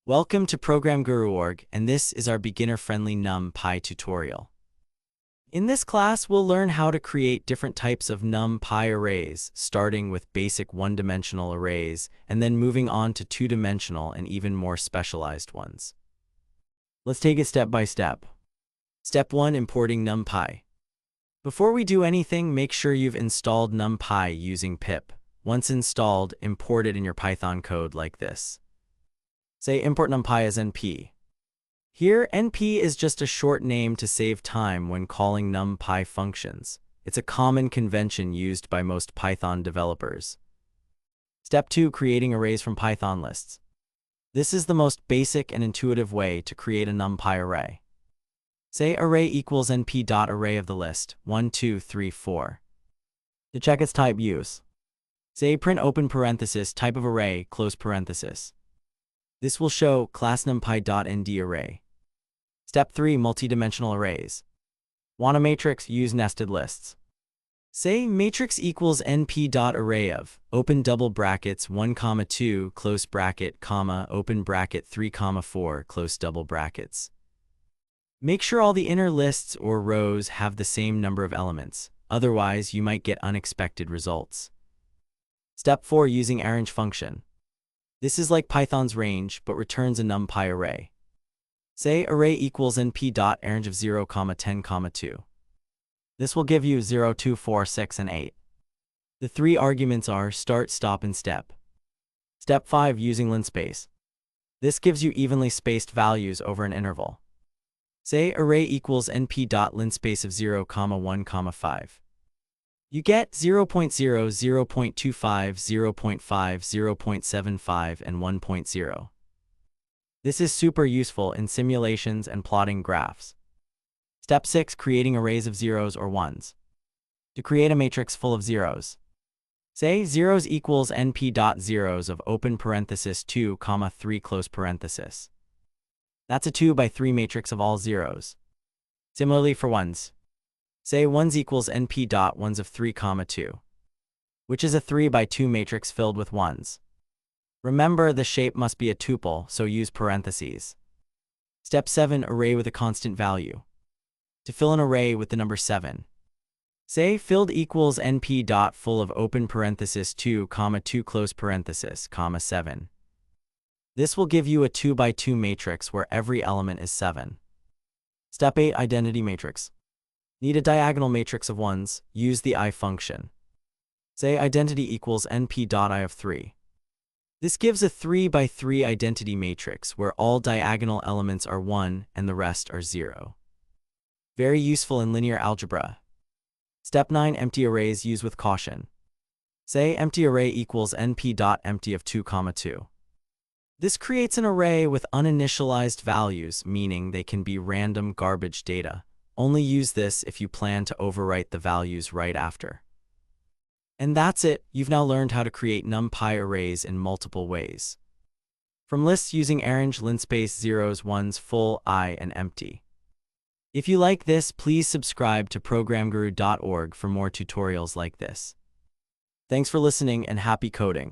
Welcome to ProgramGuru.org, and this is our beginner-friendly NumPy tutorial. In this class, we'll learn how to create different types of NumPy arrays, starting with basic one-dimensional arrays, and then moving on to two-dimensional and even more specialized ones. Let's take it step by step. Step 1. Importing NumPy. Before we do anything, make sure you've installed NumPy using pip. Once installed, import it in your Python code like this. Say import NumPy as np. Here, np is just a short name to save time when calling NumPy functions. It's a common convention used by most Python developers. Step 2. Creating arrays from Python lists. This is the most basic and intuitive way to create a NumPy array. Say array equals np.array of the list 1, 2, 3, 4. To check its type, use say print open parenthesis type of array close parenthesis. This will show class numpy.nd array. Step 3. Multi-dimensional arrays. Want a matrix? Use nested lists. Say matrix equals np.array of open double brackets 1, 2 close bracket comma open bracket 3, 4 close double brackets. Make sure all the inner lists or rows have the same number of elements, otherwise you might get unexpected results. Step 4. Using arange function. This is like Python's range, but returns a NumPy array. Say array equals np.arange of 0, 10, 2. This will give you 0, 2, 4, 6, and 8. The three arguments are start, stop, and step. Step 5. Using linspace. This gives you evenly spaced values over an interval. Say array equals np.linspace of 0, 1, 5. You get 0.0, 0.25, 0.5, 0.75, and 1.0. This is super useful in simulations and plotting graphs. Step 6. Creating arrays of zeros or ones. To create a matrix full of zeros. Say zeros equals np.zeros of open parenthesis 2, 3 close parenthesis. That's a 2 by 3 matrix of all zeros. Similarly for ones. Say ones equals np.ones of 3, 2, which is a 3 by 2 matrix filled with ones. Remember, the shape must be a tuple, so use parentheses. Step 7. Array with a constant value. To fill an array with the number 7. Say filled equals np.full of open parenthesis 2, 2 close parenthesis, 7. This will give you a 2 by 2 matrix where every element is 7. Step 8. Identity matrix. Need a diagonal matrix of ones? Use the I function. Say identity equals np.I of 3. This gives a 3 by 3 identity matrix where all diagonal elements are 1 and the rest are 0. Very useful in linear algebra. Step 9. Empty arrays. Use with caution. Say empty array equals np.empty of 2, 2. This creates an array with uninitialized values, meaning they can be random garbage data. Only use this if you plan to overwrite the values right after. And that's it. You've now learned how to create NumPy arrays in multiple ways. From lists using arange, linspace, zeros, ones, full, I, and empty. If you like this, please subscribe to ProgramGuru.org for more tutorials like this. Thanks for listening and happy coding.